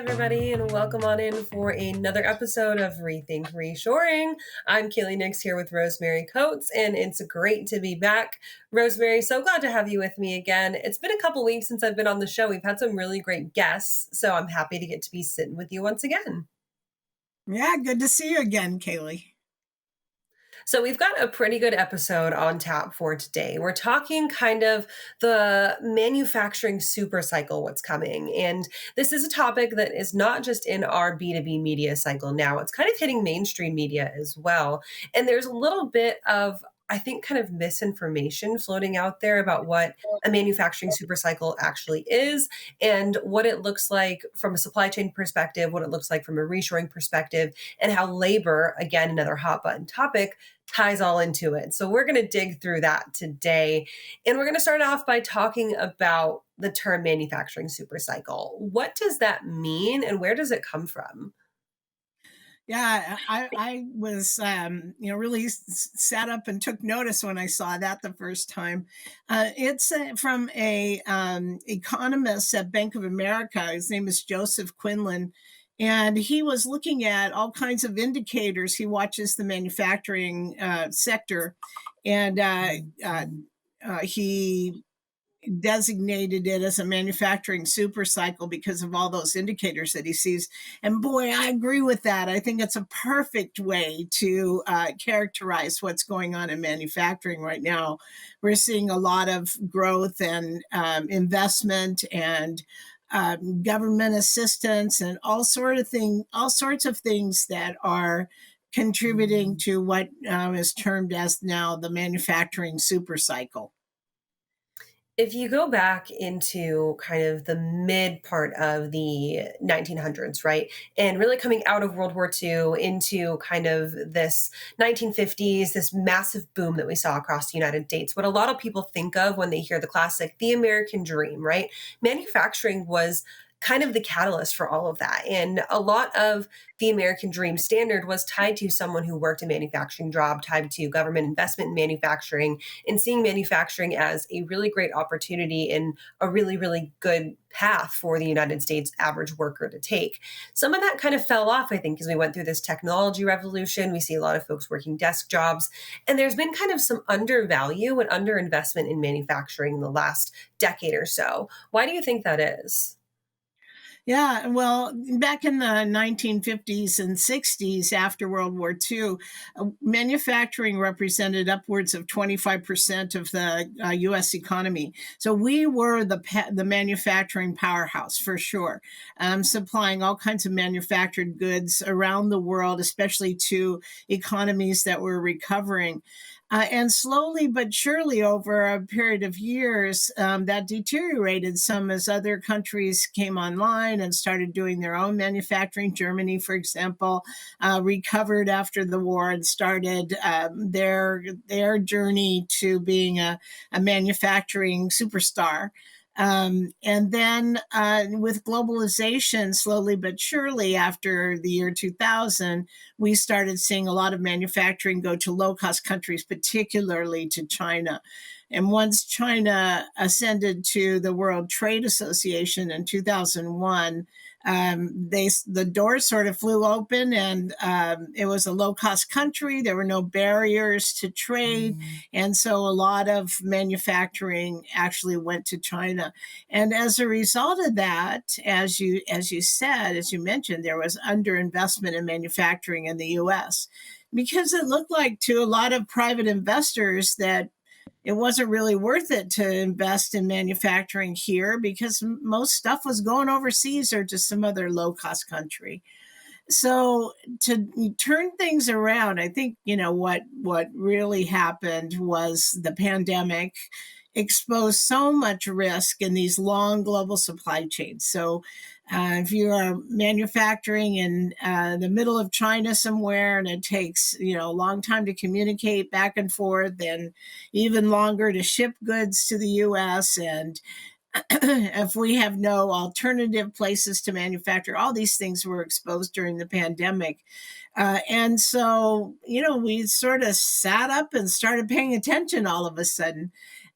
everybody, and welcome on in for another episode of Rethink Reshoring. I'm Keely Nix here with Rosemary Coates, and it's great to be back. Rosemary, so glad to have you with me again. It's been a couple weeks since I've been on the show. We've had some really great guests, so I'm happy to get to be sitting with you once again. Yeah, good to see you again, Kaylee. So we've got a pretty good episode on tap for today. We're talking kind of the manufacturing super cycle, what's coming. And this is a topic that is not just in our B2B media cycle now, it's kind of hitting mainstream media as well. And there's a little bit of, I think, kind of misinformation floating out there about what a manufacturing super cycle actually is and what it looks like from a supply chain perspective, what it looks like from a reshoring perspective, and how labor, again, another hot button topic, ties all into it. So we're going to dig through that today. And we're going to start off by talking about the term manufacturing super cycle. What does that mean and where does it come from? Yeah, I was really sat up and took notice when I saw that the first time. It's from a economist at Bank of America. His name is Joseph Quinlan, and he was looking at all kinds of indicators. He watches the manufacturing sector, and he designated it as a manufacturing super cycle because of all those indicators that he sees. And boy, I agree with that. I think it's a perfect way to characterize what's going on in manufacturing right now. We're seeing a lot of growth and investment and government assistance and all sorts of things that are contributing to what is termed as now the manufacturing super cycle. If you go back into kind of the mid part of the 1900s, right, and really coming out of World War II into kind of this 1950s, this massive boom that we saw across the United States, what a lot of people think of when they hear the classic, the American dream, right? Manufacturing was kind of the catalyst for all of that. And a lot of the American dream standard was tied to someone who worked a manufacturing job, tied to government investment in manufacturing, and seeing manufacturing as a really great opportunity and a really, really good path for the United States average worker to take. Some of that kind of fell off, I think, as we went through this technology revolution. We see a lot of folks working desk jobs, and there's been kind of some undervalue and underinvestment in manufacturing in the last decade or so. Why do you think that is? Yeah, well, back in the 1950s and 60s, after World War II, manufacturing represented upwards of 25% of the U.S. economy. So we were the manufacturing powerhouse for sure, supplying all kinds of manufactured goods around the world, especially to economies that were recovering. And slowly but surely, over a period of years, that deteriorated some as other countries came online and started doing their own manufacturing. Germany, for example, recovered after the war and started their journey to being a manufacturing superstar. And then with globalization, slowly but surely, after the year 2000, we started seeing a lot of manufacturing go to low-cost countries, particularly to China. And once China ascended to the World Trade Association in 2001, the doors sort of flew open, and it was a low-cost country. There were no barriers to trade, and so a lot of manufacturing actually went to China. And as a result of that, as you mentioned, there was underinvestment in manufacturing in the U.S. because it looked like to a lot of private investors that it wasn't really worth it to invest in manufacturing here because most stuff was going overseas or to some other low-cost country. So to turn things around, I think, what really happened was the pandemic exposed so much risk in these long global supply chains. So if you are manufacturing in the middle of China somewhere and it takes, a long time to communicate back and forth and even longer to ship goods to the U.S. and if we have no alternative places to manufacture, all these things were exposed during the pandemic. And so, we sort of sat up and started paying attention all of a sudden.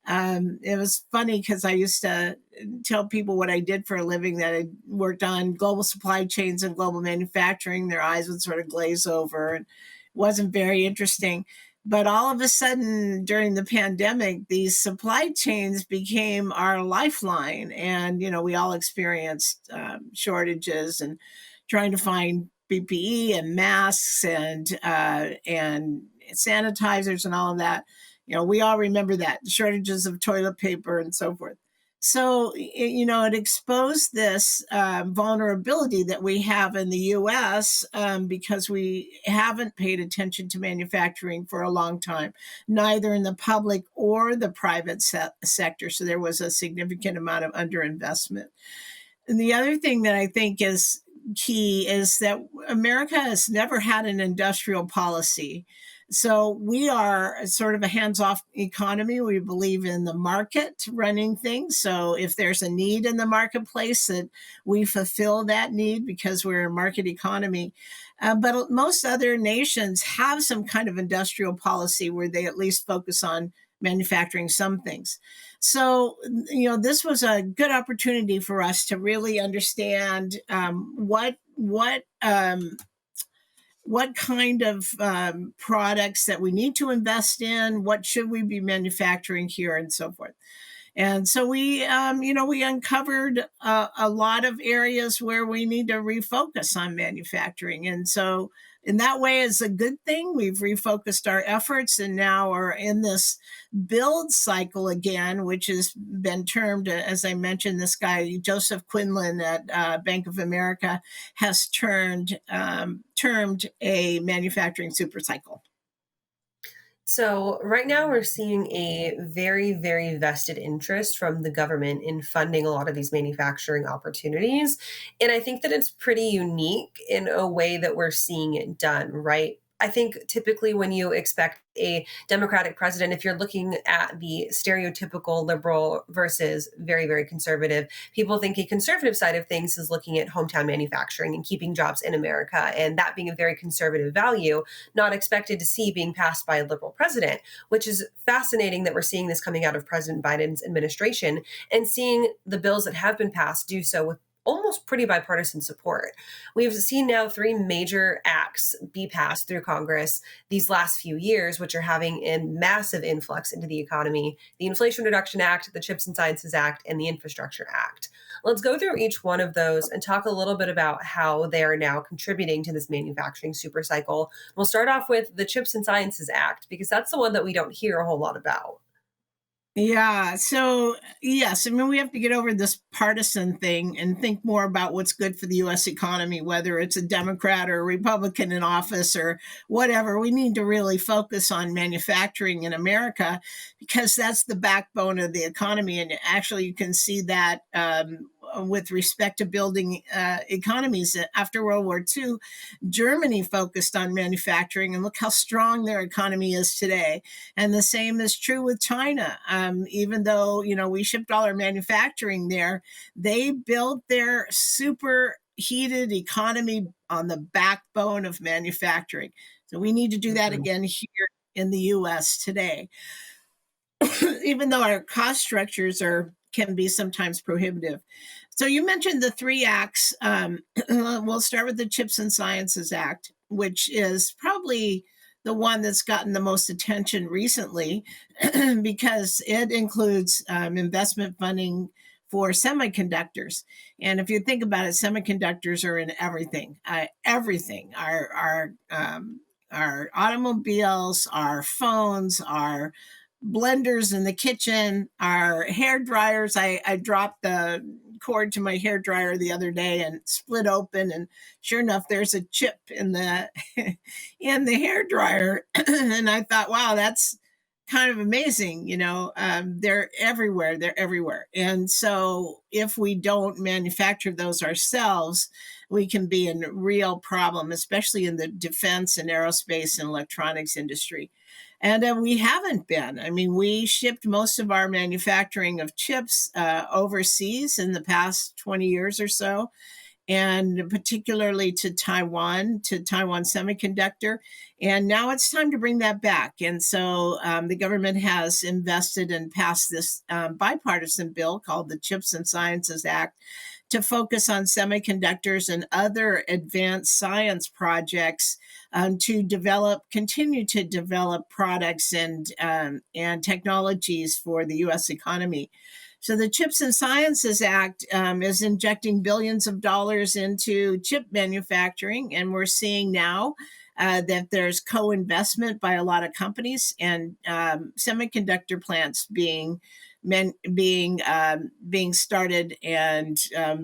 It was funny because I used to tell people what I did for a living, that I worked on global supply chains and global manufacturing. Their eyes would sort of glaze over, and it wasn't very interesting. But all of a sudden, during the pandemic, these supply chains became our lifeline. And, we all experienced shortages and trying to find PPE and masks and sanitizers and all of that. We all remember that shortages of toilet paper and so forth. So, it exposed this vulnerability that we have in the US because we haven't paid attention to manufacturing for a long time, neither in the public or the private sector. So there was a significant amount of underinvestment. And the other thing that I think is key is that America has never had an industrial policy. So we are sort of a hands-off economy. We believe in the market running things. So if there's a need in the marketplace, that we fulfill that need because we're a market economy. But most other nations have some kind of industrial policy where they at least focus on manufacturing some things. So, this was a good opportunity for us to really understand what kind of products that we need to invest in, what should we be manufacturing here, and so forth. And so we uncovered a lot of areas where we need to refocus on manufacturing. And so in that way, it's a good thing. We've refocused our efforts and now are in this build cycle again, which has been termed, as I mentioned, this guy, Joseph Quinlan at Bank of America, has termed a manufacturing supercycle. So right now we're seeing a very, very vested interest from the government in funding a lot of these manufacturing opportunities. And I think that it's pretty unique in a way that we're seeing it done, right? I think typically when you expect a Democratic president, if you're looking at the stereotypical liberal versus very, very conservative, people think a conservative side of things is looking at hometown manufacturing and keeping jobs in America, and that being a very conservative value, not expected to see being passed by a liberal president, which is fascinating that we're seeing this coming out of President Biden's administration and seeing the bills that have been passed do so with almost pretty bipartisan support. We've seen now 3 major acts be passed through Congress these last few years, which are having a massive influx into the economy: the Inflation Reduction Act, the Chips and Sciences Act, and the Infrastructure Act. Let's go through each one of those and talk a little bit about how they are now contributing to this manufacturing supercycle. We'll start off with the Chips and Sciences Act, because that's the one that we don't hear a whole lot about. Yeah. So, yes, I mean, we have to get over this partisan thing and think more about what's good for the U.S. economy, whether it's a Democrat or a Republican in office or whatever. We need to really focus on manufacturing in America because that's the backbone of the economy. And actually, you can see that with respect to building economies. After World War II, Germany focused on manufacturing, and look how strong their economy is today. And the same is true with China. Even though, we shipped all our manufacturing there, they built their super heated economy on the backbone of manufacturing. So we need to do that again here in the US today. Even though our cost structures can be sometimes prohibitive. So you mentioned the 3 acts. We'll start with the Chips and Sciences Act, which is probably the one that's gotten the most attention recently because it includes investment funding for semiconductors. And if you think about it, semiconductors are in everything. Everything. Our automobiles, our phones, our blenders in the kitchen, our hair dryers. I dropped the cord to my hair dryer the other day and split open, and sure enough, there's a chip in the in the hair dryer. And I thought, wow, that's kind of amazing. They're everywhere. They're everywhere. And so if we don't manufacture those ourselves, we can be in real problem, especially in the defense and aerospace and electronics industry. And we haven't been. I mean, we shipped most of our manufacturing of chips overseas in the past 20 years or so. and particularly to Taiwan Semiconductor. And now it's time to bring that back. And so the government has invested and passed this bipartisan bill called the Chips and Sciences Act to focus on semiconductors and other advanced science projects to continue to develop products and technologies for the U.S. economy. So the Chips and Sciences Act is injecting billions of dollars into chip manufacturing, and we're seeing now that there's co-investment by a lot of companies and semiconductor plants being started and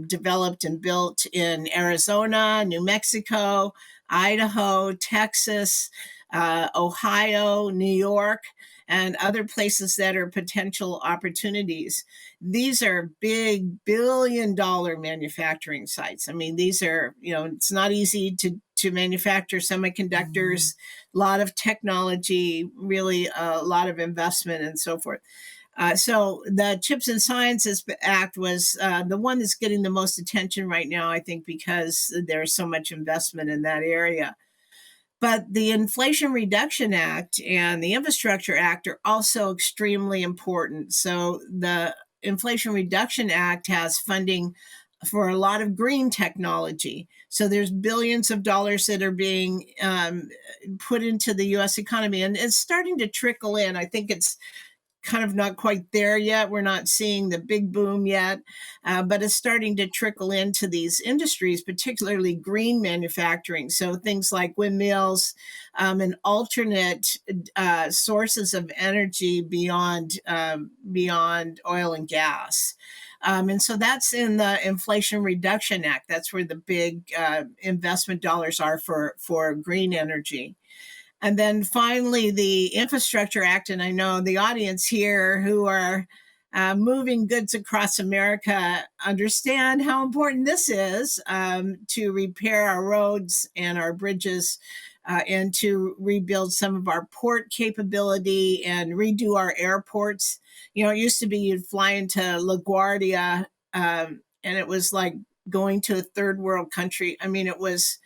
developed and built in Arizona, New Mexico, Idaho, Texas, Ohio, New York, and other places that are potential opportunities. These are big billion-dollar manufacturing sites. I mean, these are, it's not easy to manufacture semiconductors, a lot of technology, really a lot of investment and so forth. So the Chips and Sciences Act was the one that's getting the most attention right now, I think, because there's so much investment in that area. But the Inflation Reduction Act and the Infrastructure Act are also extremely important. So the Inflation Reduction Act has funding for a lot of green technology. So there's billions of dollars that are being put into the U.S. economy, and it's starting to trickle in. I think it's kind of not quite there yet. We're not seeing the big boom yet, but it's starting to trickle into these industries, particularly green manufacturing. So things like windmills and alternate sources of energy beyond oil and gas. And so that's in the Inflation Reduction Act. That's where the big investment dollars are for green energy. And then finally, the Infrastructure Act, and I know the audience here who are moving goods across America understand how important this is to repair our roads and our bridges and to rebuild some of our port capability and redo our airports. It used to be you'd fly into LaGuardia and it was like going to a third world country. I mean, it was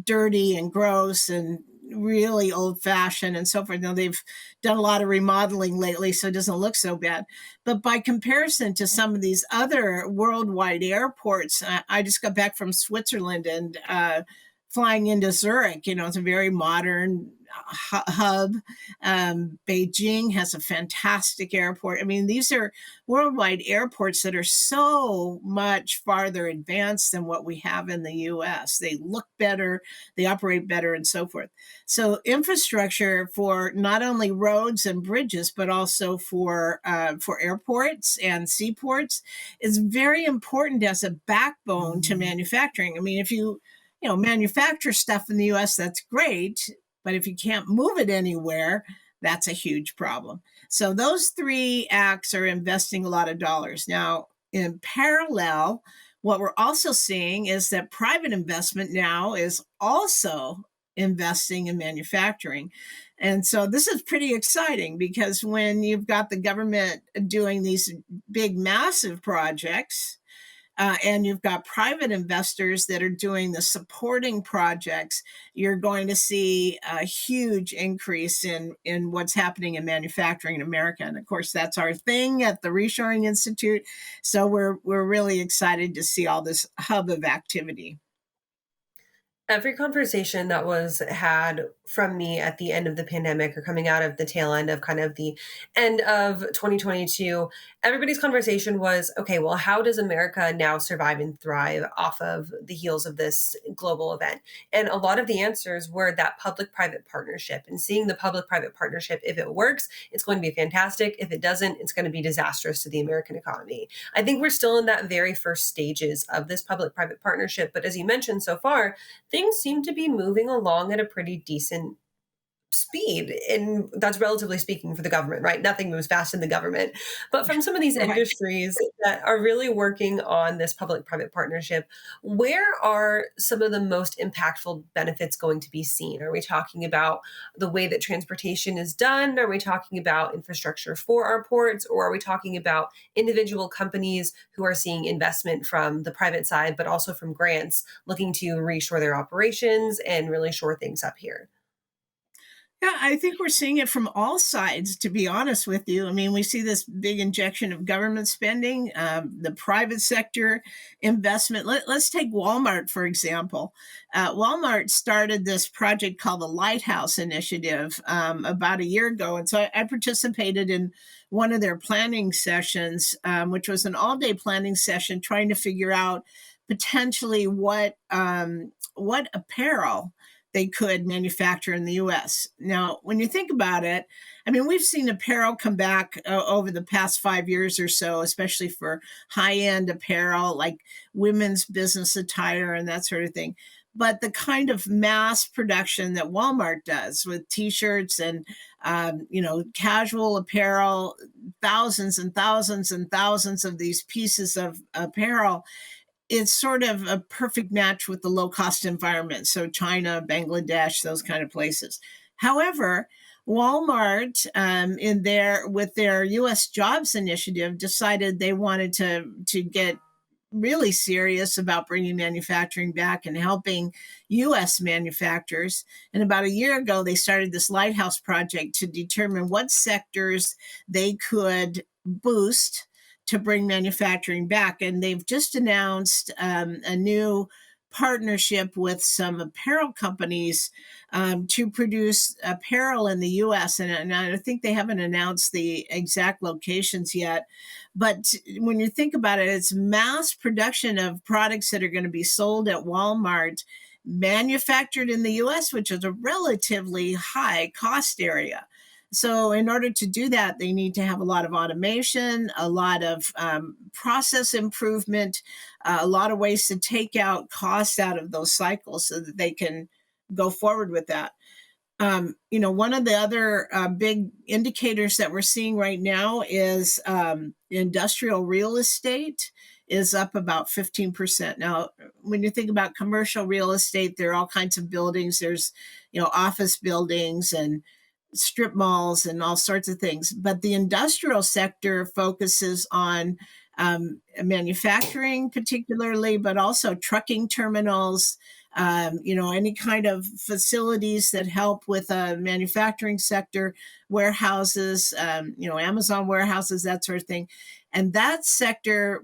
dirty and gross and really old fashioned and so forth. Now they've done a lot of remodeling lately, so it doesn't look so bad. But by comparison to some of these other worldwide airports, I just got back from Switzerland and flying into Zurich. It's a very modern hub. Beijing has a fantastic airport. I mean, these are worldwide airports that are so much farther advanced than what we have in the U.S. They look better, they operate better, and so forth. So infrastructure for not only roads and bridges, but also for airports and seaports is very important as a backbone to manufacturing. I mean, if you manufacture stuff in the U.S., that's great. But if you can't move it anywhere, that's a huge problem. So those three acts are investing a lot of dollars. Now, in parallel, what we're also seeing is that private investment now is also investing in manufacturing. And so this is pretty exciting because when you've got the government doing these big, massive projects, and you've got private investors that are doing the supporting projects, you're going to see a huge increase in what's happening in manufacturing in America. And of course, that's our thing at the Reshoring Institute. So we're really excited to see all this hub of activity. Every conversation that was had from me at the end of the pandemic or coming out of the tail end of kind of the end of 2022, everybody's conversation was, okay, well, how does America now survive and thrive off of the heels of this global event? And a lot of the answers were that public-private partnership and seeing the public-private partnership. If it works, it's going to be fantastic. If it doesn't, it's going to be disastrous to the American economy. I think we're still in that very first stages of this public-private partnership. But as you mentioned so far, things seem to be moving along at a pretty decent speed, and that's relatively speaking for the government, right? Nothing moves fast in the government. But from some of these Right. industries that are really working on this public private partnership, where are some of the most impactful benefits going to be seen? Are we talking about the way that transportation is done? Are we talking about infrastructure for our ports? Or are we talking about individual companies who are seeing investment from the private side, but also from grants looking to reshore their operations and really shore things up here? Yeah, I think we're seeing it from all sides, to be honest with you. I mean, we see this big injection of government spending, the private sector investment. Let's take Walmart, for example. Walmart started this project called the Lighthouse Initiative about a year ago. And so I participated in one of their planning sessions, which was an all day planning session trying to figure out potentially what apparel they could manufacture in the US. Now, when you think about it, I mean, we've seen apparel come back over the past 5 years or so, especially for high end apparel like women's business attire and that sort of thing. But the kind of mass production that Walmart does with T-shirts and casual apparel, thousands and thousands and thousands of these pieces of apparel, it's sort of a perfect match with the low cost environment. So China, Bangladesh, those kind of places. However, Walmart, in their with their U.S. jobs initiative, decided they wanted to get really serious about bringing manufacturing back and helping U.S. manufacturers. And about a year ago, they started this Lighthouse project to determine what sectors they could boost to bring manufacturing back. And they've just announced a new partnership with some apparel companies to produce apparel in the US. And I think they haven't announced the exact locations yet. But when you think about it, it's mass production of products that are going to be sold at Walmart, manufactured in the US, which is a relatively high cost area. So, in order to do that, they need to have a lot of automation, a lot of process improvement, a lot of ways to take out costs out of those cycles so that they can go forward with that. One of the other big indicators that we're seeing right now is industrial real estate is up about 15%. Now, when you think about commercial real estate, there are all kinds of buildings. There's, office buildings and strip malls and all sorts of things. But the industrial sector focuses on manufacturing, particularly, but also trucking terminals, any kind of facilities that help with a manufacturing sector, warehouses, Amazon warehouses, that sort of thing. And that sector,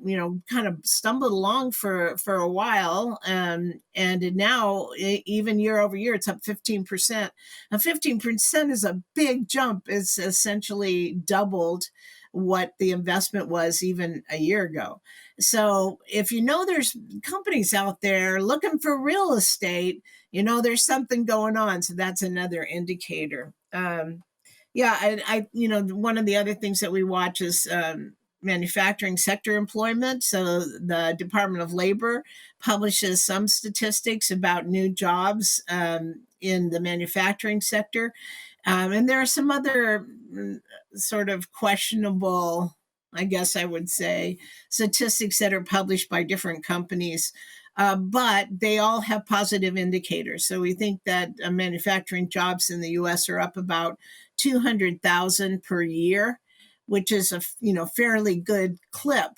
kind of stumbled along for a while. And now, even year over year, it's up 15%. Now, 15% is a big jump. It's essentially doubled what the investment was even a year ago. So if there's companies out there looking for real estate, there's something going on. So that's another indicator. One of the other things that we watch is manufacturing sector employment. So the Department of Labor publishes some statistics about new jobs in the manufacturing sector. And there are some other sort of questionable, I guess I would say, statistics that are published by different companies. But they all have positive indicators. So we think that manufacturing jobs in the U.S. are up about 200,000 per year, which is a fairly good clip,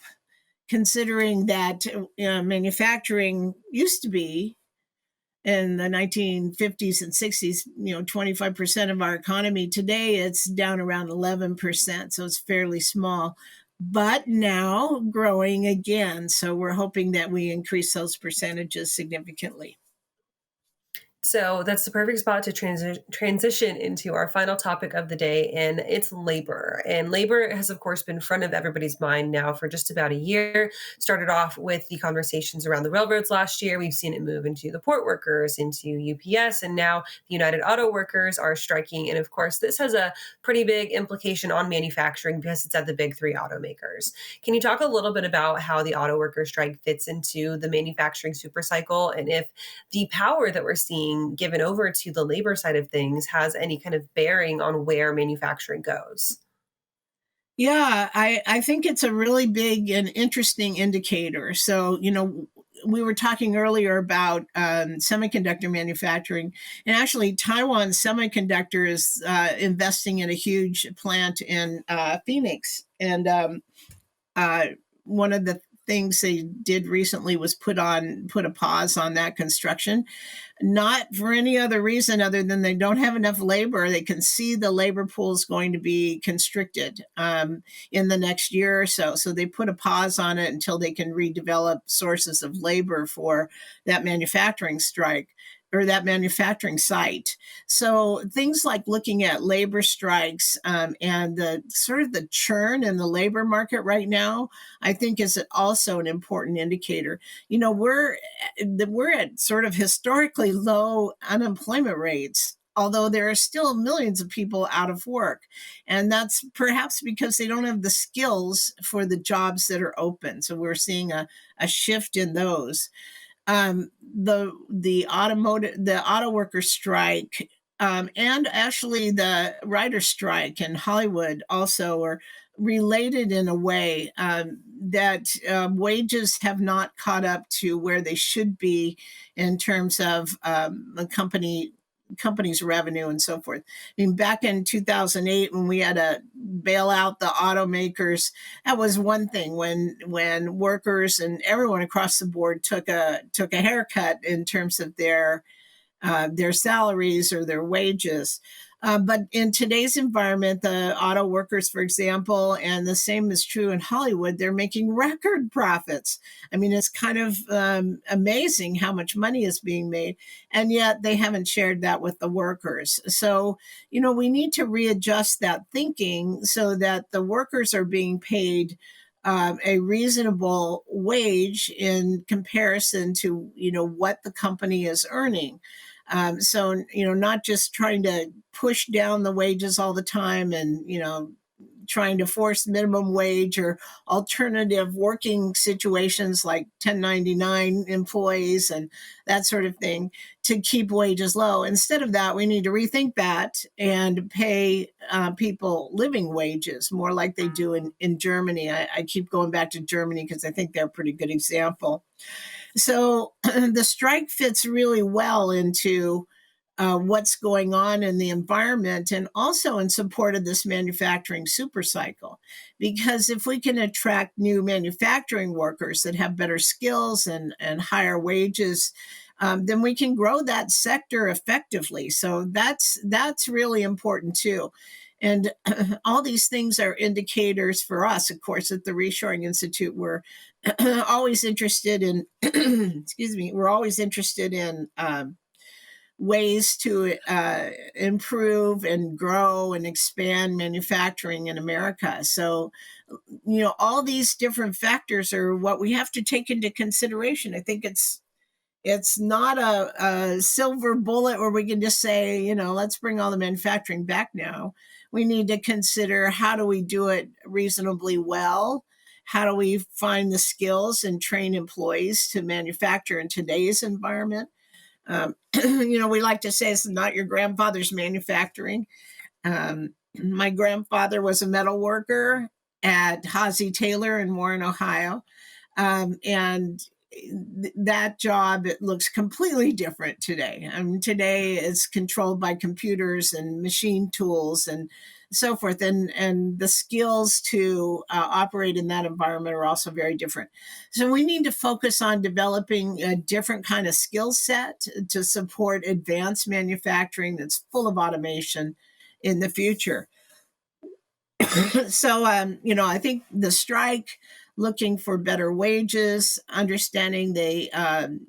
considering that manufacturing used to be in the 1950s and 60s, 25% of our economy. Today, it's down around 11%. So it's fairly small, but now growing again. So we're hoping that we increase those percentages significantly. So that's the perfect spot to transition into our final topic of the day, and it's labor. And labor has, of course, been front of everybody's mind now for just about a year. Started off with the conversations around the railroads last year. We've seen it move into the port workers, into UPS, and now the United Auto Workers are striking. And of course, this has a pretty big implication on manufacturing because it's at the big three automakers. Can you talk a little bit about how the auto worker strike fits into the manufacturing supercycle, and if the power that we're seeing being given over to the labor side of things has any kind of bearing on where manufacturing goes. Yeah, I think it's a really big and interesting indicator. So, we were talking earlier about semiconductor manufacturing, and actually, Taiwan Semiconductor is investing in a huge plant in Phoenix. And uh, one of the things they did recently was put a pause on that construction, not for any other reason other than they don't have enough labor. They can see the labor pool is going to be constricted in the next year or so. So they put a pause on it until they can redevelop sources of labor for that manufacturing strike or that manufacturing site. So things like looking at labor strikes and the sort of the churn in the labor market right now, I think is also an important indicator. We're at sort of historically low unemployment rates, although there are still millions of people out of work. And that's perhaps because they don't have the skills for the jobs that are open. So we're seeing a shift in those. The auto worker strike, and actually the writer strike in Hollywood also are related in a way that wages have not caught up to where they should be in terms of the company's revenue and so forth. I mean, back in 2008, when we had to bail out the automakers, that was one thing. When workers and everyone across the board took a haircut in terms of their salaries or their wages. But in today's environment, the auto workers, for example, and the same is true in Hollywood, they're making record profits. I mean, it's kind of amazing how much money is being made, and yet they haven't shared that with the workers. So, we need to readjust that thinking so that the workers are being paid a reasonable wage in comparison to what the company is earning. So not just trying to push down the wages all the time, and trying to force minimum wage or alternative working situations like 1099 employees and that sort of thing to keep wages low. Instead of that, we need to rethink that and pay people living wages more like they do in Germany. I keep going back to Germany because I think they're a pretty good example. So the strike fits really well into what's going on in the environment, and also in support of this manufacturing super cycle. Because if we can attract new manufacturing workers that have better skills and higher wages, then we can grow that sector effectively. So that's really important too. And all these things are indicators for us. Of course, at the Reshoring Institute, we're always interested in, excuse me, we're always interested in ways to improve and grow and expand manufacturing in America. So, all these different factors are what we have to take into consideration. I think it's not a silver bullet where we can just say, let's bring all the manufacturing back now. We need to consider, how do we do it reasonably well? How do we find the skills and train employees to manufacture in today's environment? We like to say it's not your grandfather's manufacturing. My grandfather was a metal worker at Hazy Taylor in Warren, Ohio. And that job, it looks completely different today. I mean, today it's controlled by computers and machine tools and so forth, and the skills to operate in that environment are also very different. So we need to focus on developing a different kind of skill set to support advanced manufacturing that's full of automation in the future. So, I think the strike, looking for better wages, understanding the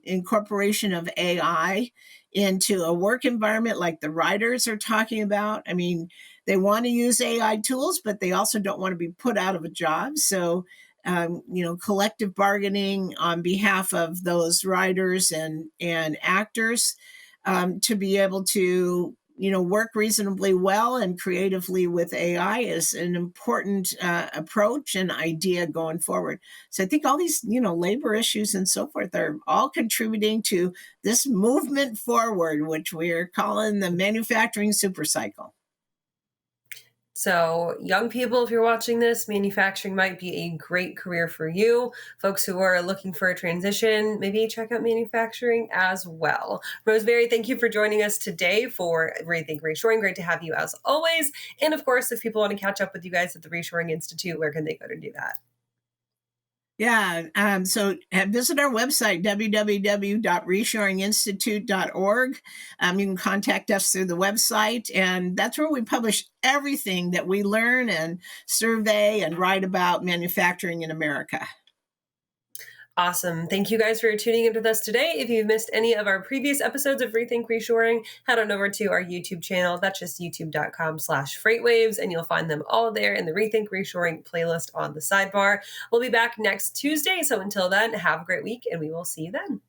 incorporation of AI into a work environment like the writers are talking about. I mean, they want to use AI tools, but they also don't want to be put out of a job. So, collective bargaining on behalf of those writers and actors to be able to work reasonably well and creatively with AI is an important approach and idea going forward. So I think all these, labor issues and so forth are all contributing to this movement forward, which we're calling the manufacturing supercycle. So, young people, if you're watching this, manufacturing might be a great career for you. Folks who are looking for a transition, maybe check out manufacturing as well. Rosemary, thank you for joining us today for Rethink Reshoring. Great to have you as always. And of course, if people want to catch up with you guys at the Reshoring Institute, where can they go to do that? Yeah. So visit our website, www.reshoringinstitute.org. You can contact us through the website, and that's where we publish everything that we learn and survey and write about manufacturing in America. Awesome. Thank you guys for tuning in with us today. If you've missed any of our previous episodes of Rethink Reshoring, head on over to our YouTube channel. That's just youtube.com/FreightWaves, and you'll find them all there in the Rethink Reshoring playlist on the sidebar. We'll be back next Tuesday. So until then, have a great week, and we will see you then.